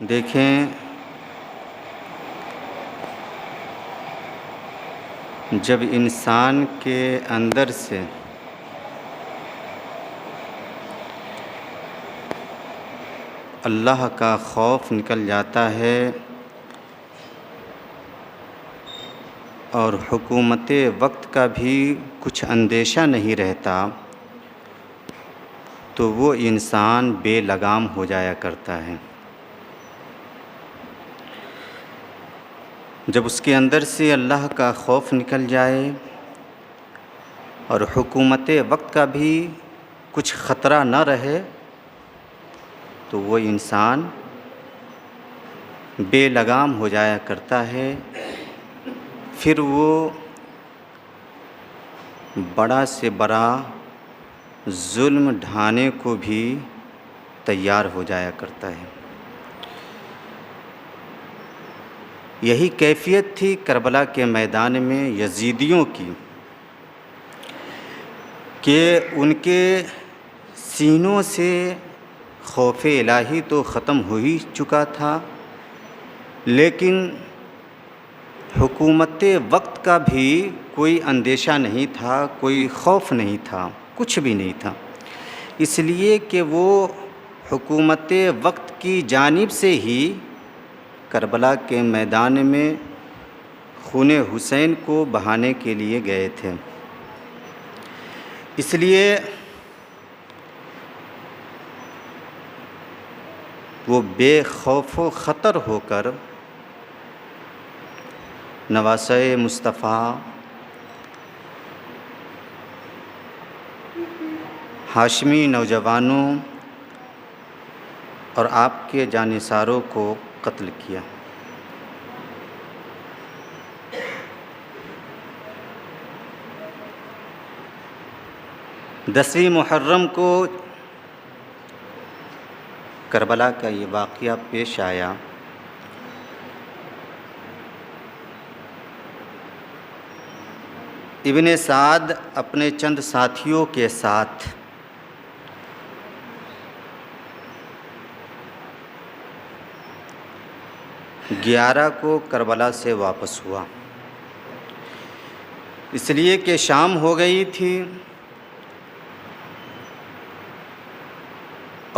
دیکھیں، جب انسان کے اندر سے اللہ کا خوف نکل جاتا ہے اور حکومت وقت کا بھی کچھ اندیشہ نہیں رہتا، تو وہ انسان بے لگام ہو جایا کرتا ہے۔ جب اس کے اندر سے اللہ کا خوف نکل جائے اور حکومت وقت کا بھی کچھ خطرہ نہ رہے، تو وہ انسان بے لگام ہو جایا کرتا ہے۔ پھر وہ بڑا سے بڑا ظلم ڈھانے کو بھی تیار ہو جایا کرتا ہے۔ یہی کیفیت تھی کربلا کے میدان میں یزیدیوں کی، کہ ان کے سینوں سے خوف الہی تو ختم ہو ہی چکا تھا، لیکن حکومت وقت کا بھی کوئی اندیشہ نہیں تھا، کوئی خوف نہیں تھا، کچھ بھی نہیں تھا، اس لیے کہ وہ حکومت وقت کی جانب سے ہی کربلا کے میدان میں خون حسین کو بہانے کے لیے گئے تھے۔ اس لیے وہ بے خوف و خطر ہو کر نواسۂ مصطفیٰ ہاشمی نوجوانوں اور آپ کے جانثاروں کو قتل کیا۔ 10ویں محرم کو کربلا کا یہ واقعہ پیش آیا۔ ابن سعد اپنے چند ساتھیوں کے ساتھ گیارہ کو کربلا سے واپس ہوا، اس لیے کہ شام ہو گئی تھی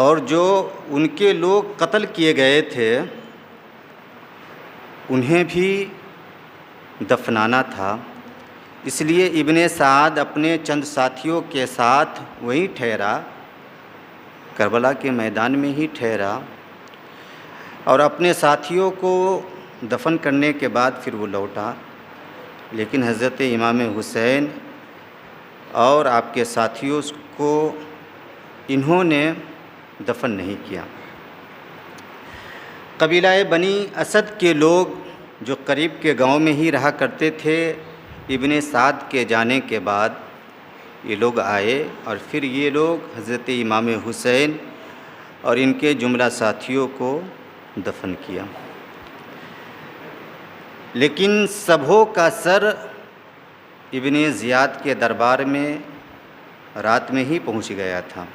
اور جو ان کے لوگ قتل کیے گئے تھے انہیں بھی دفنانا تھا، اس لیے ابن سعد اپنے چند ساتھیوں کے ساتھ وہیں ٹھہرا، کربلا کے میدان میں ہی ٹھہرا، اور اپنے ساتھیوں کو دفن کرنے کے بعد پھر وہ لوٹا، لیکن حضرت امام حسین اور آپ کے ساتھیوں کو انہوں نے دفن نہیں کیا۔ قبیلہ بنی اسد کے لوگ جو قریب کے گاؤں میں ہی رہا کرتے تھے، ابن سعد کے جانے کے بعد یہ لوگ آئے اور پھر یہ لوگ حضرت امام حسین اور ان کے جملہ ساتھیوں کو دفن کیا، لیکن سبھوں کا سر ابن زیاد کے دربار میں رات میں ہی پہنچ گیا تھا۔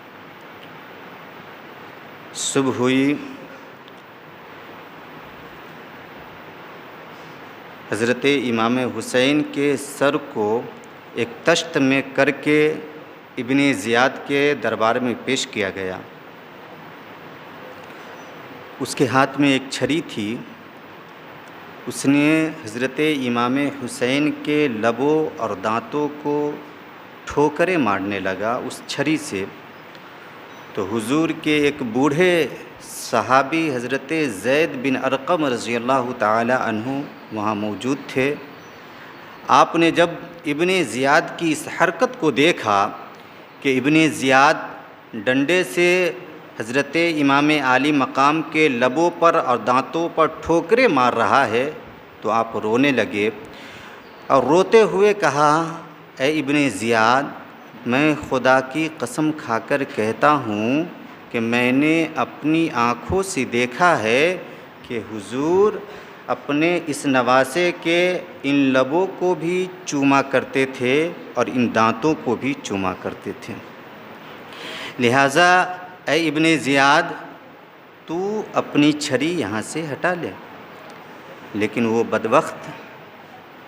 صبح ہوئی، حضرت امام حسین کے سر کو ایک تشت میں کر کے ابن زیاد کے دربار میں پیش کیا گیا۔ اس کے ہاتھ میں ایک چھری تھی، اس نے حضرت امام حسین کے لبوں اور دانتوں کو ٹھوکریں مارنے لگا اس چھری سے، تو حضور کے ایک بوڑھے صحابی حضرت زید بن ارقم رضی اللہ تعالی عنہ وہاں موجود تھے۔ آپ نے جب ابن زیاد کی اس حرکت کو دیکھا کہ ابن زیاد ڈنڈے سے حضرت امام عالی مقام کے لبوں پر اور دانتوں پر ٹھوکریں مار رہا ہے، تو آپ رونے لگے اور روتے ہوئے کہا، اے ابن زیاد، میں خدا کی قسم کھا کر کہتا ہوں کہ میں نے اپنی آنکھوں سے دیکھا ہے کہ حضور اپنے اس نواسے کے ان لبوں کو بھی چوما کرتے تھے اور ان دانتوں کو بھی چوما کرتے تھے، لہٰذا اے ابن زیاد تو اپنی چھری یہاں سے ہٹا لے۔ لیکن وہ بدبخت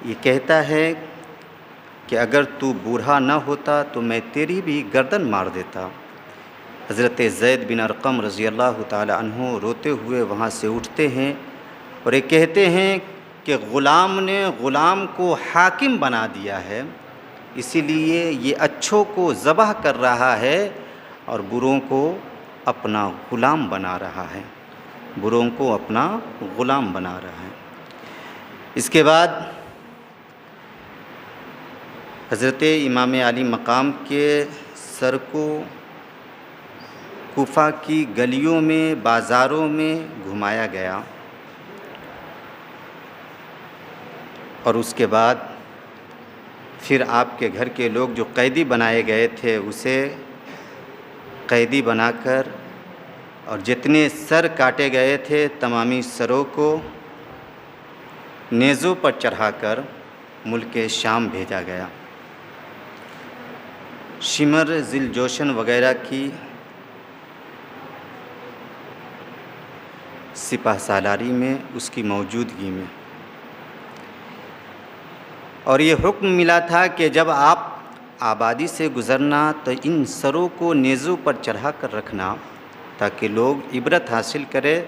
یہ کہتا ہے کہ اگر تو بوڑھا نہ ہوتا تو میں تیری بھی گردن مار دیتا۔ حضرت زید بن ارقم رضی اللہ تعالی عنہ روتے ہوئے وہاں سے اٹھتے ہیں اور یہ کہتے ہیں کہ غلام نے غلام کو حاکم بنا دیا ہے، اسی لیے یہ اچھوں کو ذبح کر رہا ہے اور بروں کو اپنا غلام بنا رہا ہے، بروں کو اپنا غلام بنا رہا ہے۔ اس کے بعد حضرت امام علی مقام کے سر کو کوفہ کی گلیوں میں بازاروں میں گھمایا گیا، اور اس کے بعد پھر آپ کے گھر کے لوگ جو قیدی بنائے گئے تھے اسے قیدی بنا کر اور جتنے سر کاٹے گئے تھے تمامی سروں کو نیزوں پر چڑھا کر ملک شام بھیجا گیا۔ شمر ذی الجوشن وغیرہ کی سپہ سالاری میں اس کی موجودگی میں، اور یہ حکم ملا تھا کہ جب آپ آبادی سے گزرنا تو ان سروں کو نیزوں پر چڑھا کر رکھنا تاکہ لوگ عبرت حاصل کرے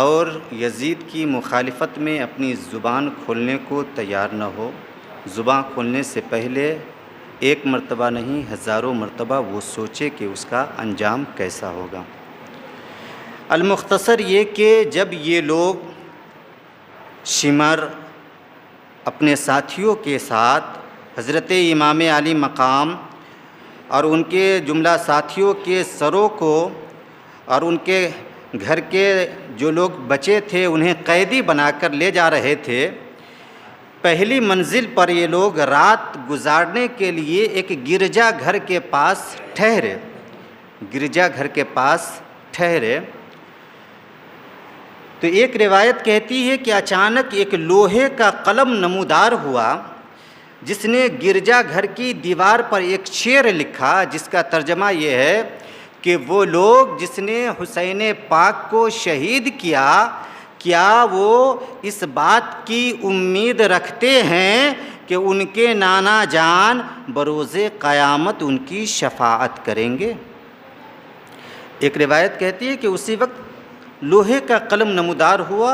اور یزید کی مخالفت میں اپنی زبان کھولنے کو تیار نہ ہو۔ زبان کھولنے سے پہلے ایک مرتبہ نہیں ہزاروں مرتبہ وہ سوچے کہ اس کا انجام کیسا ہوگا۔ المختصر یہ کہ جب یہ لوگ شمر اپنے ساتھیوں کے ساتھ حضرت امام علی مقام اور ان کے جملہ ساتھیوں کے سروں کو اور ان کے گھر کے جو لوگ بچے تھے انہیں قیدی بنا کر لے جا رہے تھے، پہلی منزل پر یہ لوگ رات گزارنے کے لیے ایک گرجا گھر کے پاس ٹھہرے، گرجا گھر کے پاس ٹھہرے تو ایک روایت کہتی ہے کہ اچانک ایک لوہے کا قلم نمودار ہوا جس نے گرجا گھر کی دیوار پر ایک شعر لکھا جس کا ترجمہ یہ ہے کہ وہ لوگ جس نے حسین پاک کو شہید کیا، کیا وہ اس بات کی امید رکھتے ہیں کہ ان کے نانا جان بروز قیامت ان کی شفاعت کریں گے؟ ایک روایت کہتی ہے کہ اسی وقت لوہے کا قلم نمودار ہوا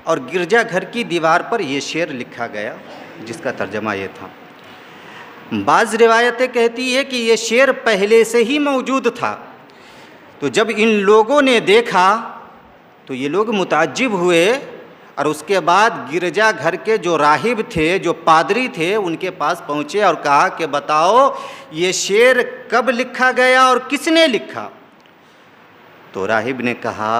اور گرجا گھر کی دیوار پر یہ شعر لکھا گیا جس کا ترجمہ یہ تھا۔ بعض روایتیں کہتی ہے کہ یہ شعر پہلے سے ہی موجود تھا، تو جب ان لوگوں نے دیکھا تو یہ لوگ متعجب ہوئے اور اس کے بعد گرجا گھر کے جو راہب تھے، جو پادری تھے، ان کے پاس پہنچے اور کہا کہ بتاؤ یہ شعر کب لکھا گیا اور کس نے لکھا؟ تو راہب نے کہا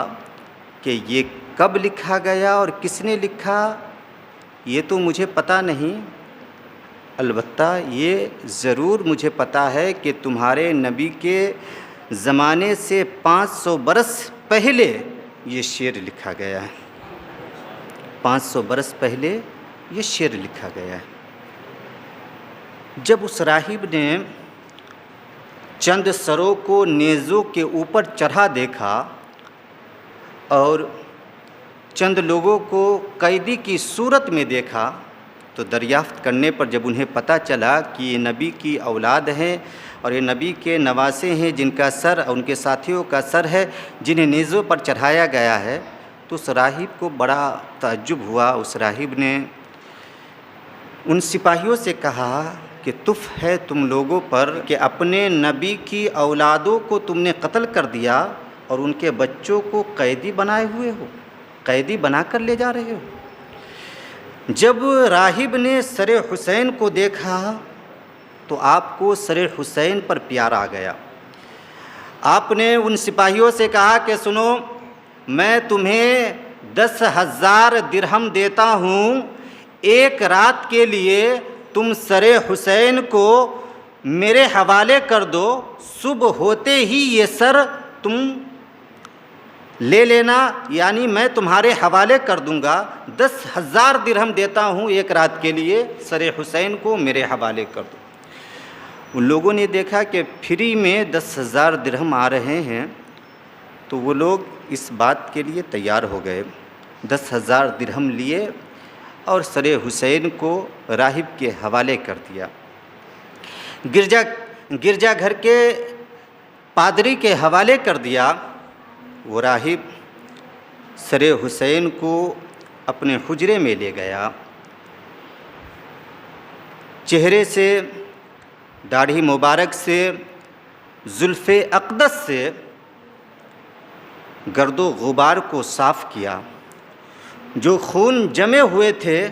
کہ یہ کب لکھا گیا اور کس نے لکھا یہ تو مجھے پتہ نہیں، البتہ یہ ضرور مجھے پتہ ہے کہ تمہارے نبی کے زمانے سے 500 برس پہلے یہ شعر لکھا گیا ہے، 500 برس پہلے یہ شعر لکھا گیا ہے۔ جب اس راہب نے چند سروں کو نیزوں کے اوپر چڑھا دیکھا اور چند لوگوں کو قیدی کی صورت میں دیکھا تو دریافت کرنے پر جب انہیں پتہ چلا کہ یہ نبی کی اولاد ہیں اور یہ نبی کے نواسے ہیں جن کا سر اور ان کے ساتھیوں کا سر ہے جنہیں نیزوں پر چڑھایا گیا ہے، تو اس راہب کو بڑا تعجب ہوا۔ اس راہب نے ان سپاہیوں سے کہا کہ تف ہے تم لوگوں پر کہ اپنے نبی کی اولادوں کو تم نے قتل کر دیا اور ان کے بچوں کو قیدی بنائے ہوئے ہو، قیدی بنا کر لے جا رہے ہو۔ جب راہب نے سر حسین کو دیکھا تو آپ کو سر حسین پر پیار آ گیا۔ آپ نے ان سپاہیوں سے کہا کہ سنو، میں تمہیں 10,000 درہم دیتا ہوں، ایک رات کے لیے تم سر حسین کو میرے حوالے کر دو، صبح ہوتے ہی یہ سر تم لے لینا، یعنی میں تمہارے حوالے کر دوں گا۔ 10,000 درہم دیتا ہوں ایک رات کے لیے، سر حسین کو میرے حوالے کر دو۔ ان لوگوں نے دیکھا کہ فری میں 10,000 درہم آ رہے ہیں تو وہ لوگ اس بات کے لیے تیار ہو گئے، 10,000 درہم لیے اور سر حسین کو راہب کے حوالے کر دیا۔ گرجا گھر کے پادری کے حوالے کر دیا۔ وہ راہب سر حسین کو اپنے حجرے میں لے گیا، چہرے سے، داڑھی مبارک سے، زلف اقدس سے گرد و غبار کو صاف کیا، جو خون جمے ہوئے تھے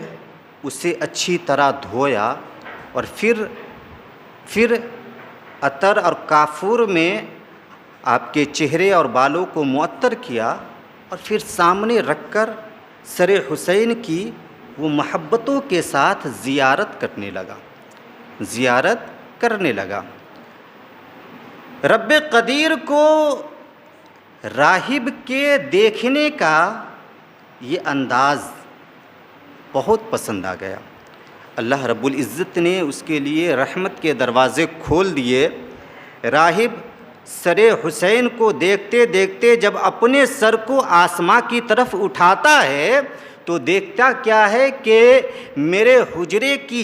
اسے اچھی طرح دھویا، اور پھر عطر اور کافور میں آپ کے چہرے اور بالوں کو معطر کیا، اور پھر سامنے رکھ کر سر حسین کی وہ محبتوں کے ساتھ زیارت کرنے لگا۔ رب قدیر کو راہب کے دیکھنے کا یہ انداز بہت پسند آ گیا۔ اللہ رب العزت نے اس کے لیے رحمت کے دروازے کھول دیے۔ راہب سر حسین کو دیکھتے دیکھتے جب اپنے سر کو آسماں کی طرف اٹھاتا ہے تو دیکھتا کیا ہے کہ میرے حجرے کی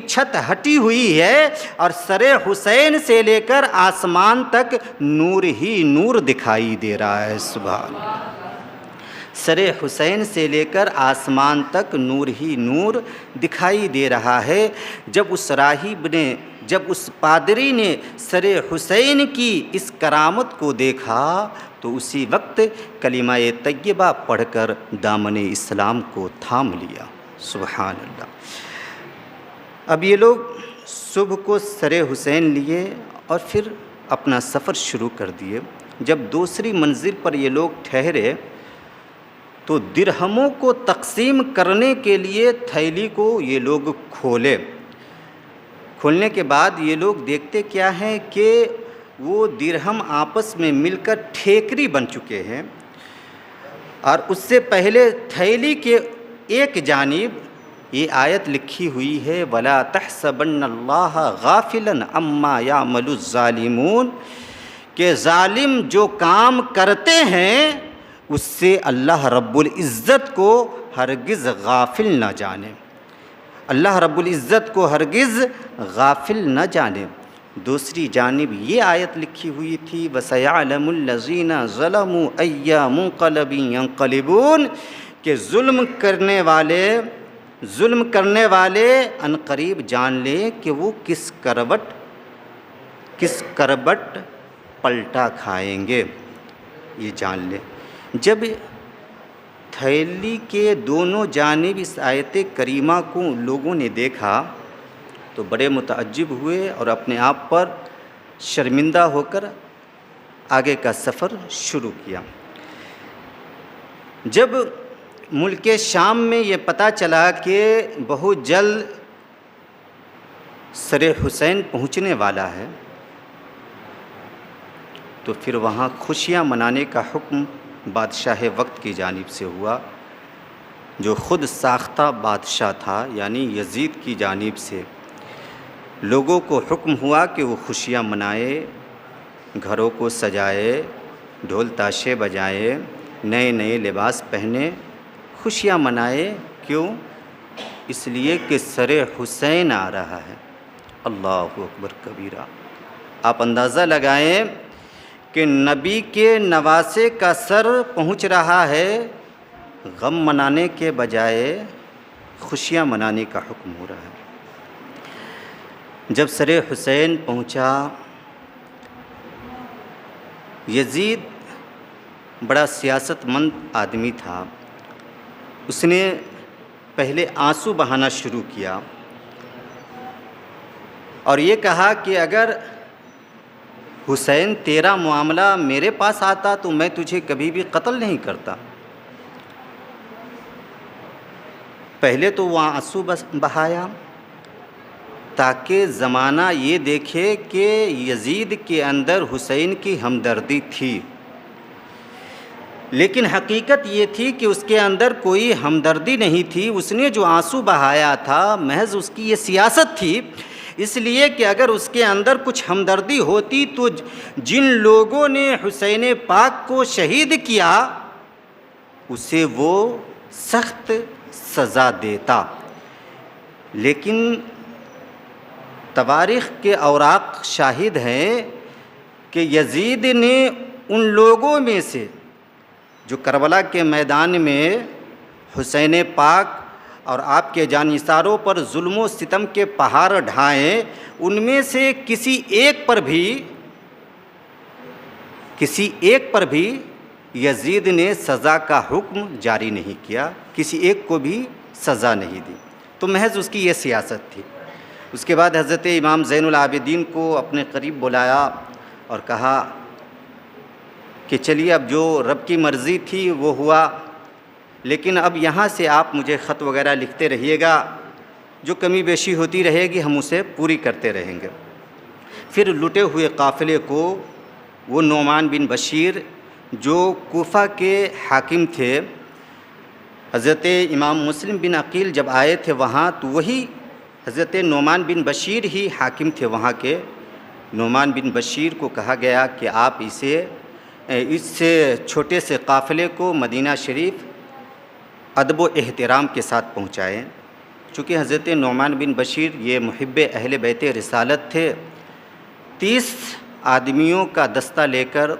چھت ہٹی ہوئی ہے، اور سر حسین سے لے کر آسمان تک نور ہی نور دکھائی دے رہا ہے۔ سبحان اللہ۔ سر حسین سے لے کر آسمان تک نور ہی نور دکھائی دے رہا ہے۔ جب اس پادری نے سر حسین کی اس کرامت کو دیکھا تو اسی وقت کلمہ طیبہ پڑھ کر دامن اسلام کو تھام لیا۔ سبحان اللہ۔ اب یہ لوگ صبح کو سر حسین لیے اور پھر اپنا سفر شروع کر دیے۔ جب دوسری منزل پر یہ لوگ ٹھہرے تو درہموں کو تقسیم کرنے کے لیے تھیلی کو یہ لوگ کھولنے کے بعد یہ لوگ دیکھتے کیا ہیں کہ وہ درہم آپس میں مل کر ٹھیکری بن چکے ہیں، اور اس سے پہلے تھیلی کے ایک جانب یہ آیت لکھی ہوئی ہے، وَلَا تَحْسَبَنَّ اللَّهَ غَافِلًا عَمَّا يَعْمَلُ الظَّالِمُونَ، کہ ظالم جو کام کرتے ہیں اس سے اللہ رب العزت کو ہرگز غافل نہ جانے، اللہ رب العزت کو ہرگز غافل نہ جانے۔ دوسری جانب یہ آیت لکھی ہوئی تھی، وَسَيَعْلَمُ الَّذِينَ ظَلَمُوا أَيَّ مُنقَلَبٍ يَنقَلِبُونَ، کہ ظلم کرنے والے عنقریب جان لیں کہ وہ کس کروٹ پلٹا کھائیں گے، یہ جان لیں۔ جب تھیلی کے دونوں جانب اس آیت کریمہ کو لوگوں نے دیکھا تو بڑے متعجب ہوئے اور اپنے آپ پر شرمندہ ہو کر آگے کا سفر شروع کیا۔ جب ملک شام میں یہ پتہ چلا کہ بہت جلد سر حسین پہنچنے والا ہے تو پھر وہاں خوشیاں منانے کا حکم بادشاہ وقت کی جانب سے ہوا، جو خود ساختہ بادشاہ تھا، یعنی یزید کی جانب سے لوگوں کو حکم ہوا کہ وہ خوشیاں منائے، گھروں کو سجائے، ڈھول تاشے بجائے، نئے نئے لباس پہنے، خوشیاں منائے۔ کیوں؟ اس لیے کہ سر حسین آ رہا ہے۔ اللہ اکبر کبیرہ۔ آپ اندازہ لگائیں کہ نبی کے نواسے کا سر پہنچ رہا ہے، غم منانے کے بجائے خوشیاں منانے کا حکم ہو رہا ہے۔ جب سر حسین پہنچا، یزید بڑا سیاست مند آدمی تھا، اس نے پہلے آنسو بہانا شروع کیا اور یہ کہا کہ اگر حسین تیرا معاملہ میرے پاس آتا تو میں تجھے کبھی بھی قتل نہیں کرتا۔ پہلے تو وہ آنسو بہایا تاکہ زمانہ یہ دیکھے کہ یزید کے اندر حسین کی ہمدردی تھی، لیکن حقیقت یہ تھی کہ اس کے اندر کوئی ہمدردی نہیں تھی۔ اس نے جو آنسو بہایا تھا محض اس کی یہ سیاست تھی اس لیے کہ اگر اس کے اندر کچھ ہمدردی ہوتی تو جن لوگوں نے حسین پاک کو شہید کیا اسے وہ سخت سزا دیتا، لیکن تواریخ کے اوراق شاہد ہیں کہ یزید نے ان لوگوں میں سے جو کربلا کے میدان میں حسین پاک اور آپ کے جانثاروں پر ظلم و ستم کے پہاڑ ڈھائیں، ان میں سے کسی ایک پر بھی یزید نے سزا کا حکم جاری نہیں کیا، کسی ایک کو بھی سزا نہیں دی، تو محض اس کی یہ سیاست تھی۔ اس کے بعد حضرت امام زین العابدین کو اپنے قریب بلایا اور کہا کہ چلیے اب جو رب کی مرضی تھی وہ ہوا، لیکن اب یہاں سے آپ مجھے خط وغیرہ لکھتے رہیے گا، جو کمی بیشی ہوتی رہے گی ہم اسے پوری کرتے رہیں گے۔ پھر لٹے ہوئے قافلے کو وہ نعمان بن بشیر جو کوفہ کے حاکم تھے، حضرت امام مسلم بن عقیل جب آئے تھے وہاں تو وہی حضرت نعمان بن بشیر ہی حاکم تھے وہاں کے۔ نعمان بن بشیر کو کہا گیا کہ آپ اس چھوٹے سے قافلے کو مدینہ شریف ادب و احترام کے ساتھ پہنچائیں۔ چونکہ حضرت نعمان بن بشیر یہ محب اہل بیت رسالت تھے، 30 آدمیوں کا دستہ لے کر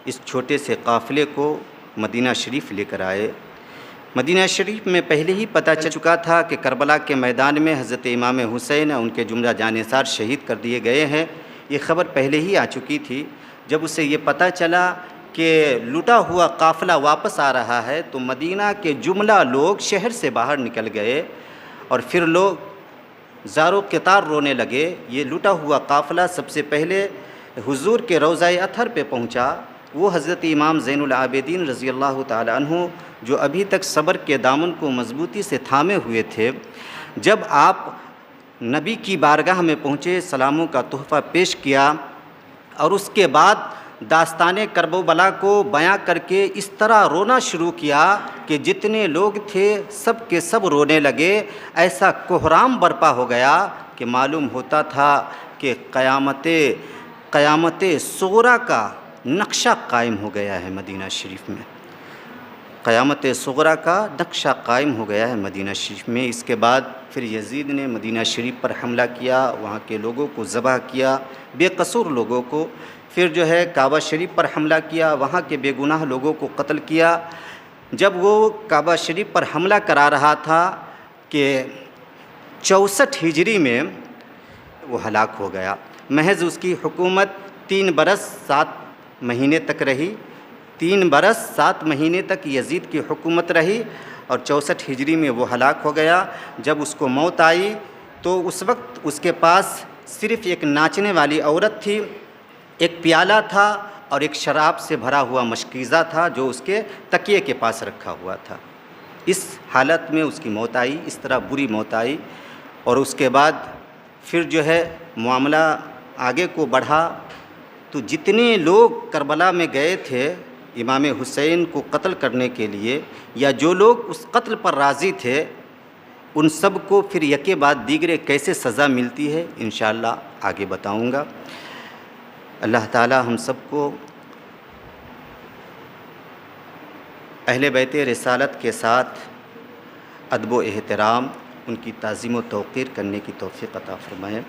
اس چھوٹے سے قافلے کو مدینہ شریف لے کر آئے۔ مدینہ شریف میں پہلے ہی پتہ چل چکا تھا کہ کربلا کے میدان میں حضرت امام حسین ان کے جملہ جانثار شہید کر دیے گئے ہیں، یہ خبر پہلے ہی آ چکی تھی۔ جب اسے یہ پتہ چلا کہ لٹا ہوا قافلہ واپس آ رہا ہے تو مدینہ کے جملہ لوگ شہر سے باہر نکل گئے اور پھر لوگ زار و قطار رونے لگے۔ یہ لٹا ہوا قافلہ سب سے پہلے حضور کے روضہ اطہر پہ پہنچا، وہ حضرت امام زین العابدین رضی اللہ تعالی عنہ جو ابھی تک صبر کے دامن کو مضبوطی سے تھامے ہوئے تھے، جب آپ نبی کی بارگاہ میں پہنچے، سلاموں کا تحفہ پیش کیا اور اس کے بعد داستان کرب و بلا کو بیاں کر کے اس طرح رونا شروع کیا کہ جتنے لوگ تھے سب کے سب رونے لگے۔ ایسا کوہرام برپا ہو گیا کہ معلوم ہوتا تھا کہ قیامت صغریٰ کا نقشہ قائم ہو گیا ہے مدینہ شریف میں، قیامت صغریٰ کا نقشہ قائم ہو گیا ہے مدینہ شریف میں۔ اس کے بعد پھر یزید نے مدینہ شریف پر حملہ کیا، وہاں کے لوگوں کو ذبح کیا، بے قصور لوگوں کو۔ پھر جو ہے کعبہ شریف پر حملہ کیا، وہاں کے بے گناہ لوگوں کو قتل کیا۔ جب وہ کعبہ شریف پر حملہ کرا رہا تھا کہ 64 ہجری میں وہ ہلاک ہو گیا۔ محض اس کی حکومت 3 برس 7 مہینے تک رہی، 3 برس 7 مہینے تک یزید کی حکومت رہی اور 64 ہجری میں وہ ہلاک ہو گیا۔ جب اس کو موت آئی تو اس وقت اس کے پاس صرف ایک ناچنے والی عورت تھی، ایک پیالہ تھا اور ایک شراب سے بھرا ہوا مشکیزہ تھا جو اس کے تکیے کے پاس رکھا ہوا تھا۔ اس حالت میں اس کی موت آئی، اس طرح بری موت آئی۔ اور اس کے بعد پھر جو ہے معاملہ آگے کو بڑھا تو جتنے لوگ کربلا میں گئے تھے امام حسین کو قتل کرنے کے لیے یا جو لوگ اس قتل پر راضی تھے، ان سب کو پھر یکے بعد دیگرے کیسے سزا ملتی ہے انشاءاللہ آگے بتاؤں گا۔ اللہ تعالی ہم سب کو اہل بیت رسالت کے ساتھ ادب و احترام، ان کی تعظیم و توقیر کرنے کی توفیق عطا فرمائے۔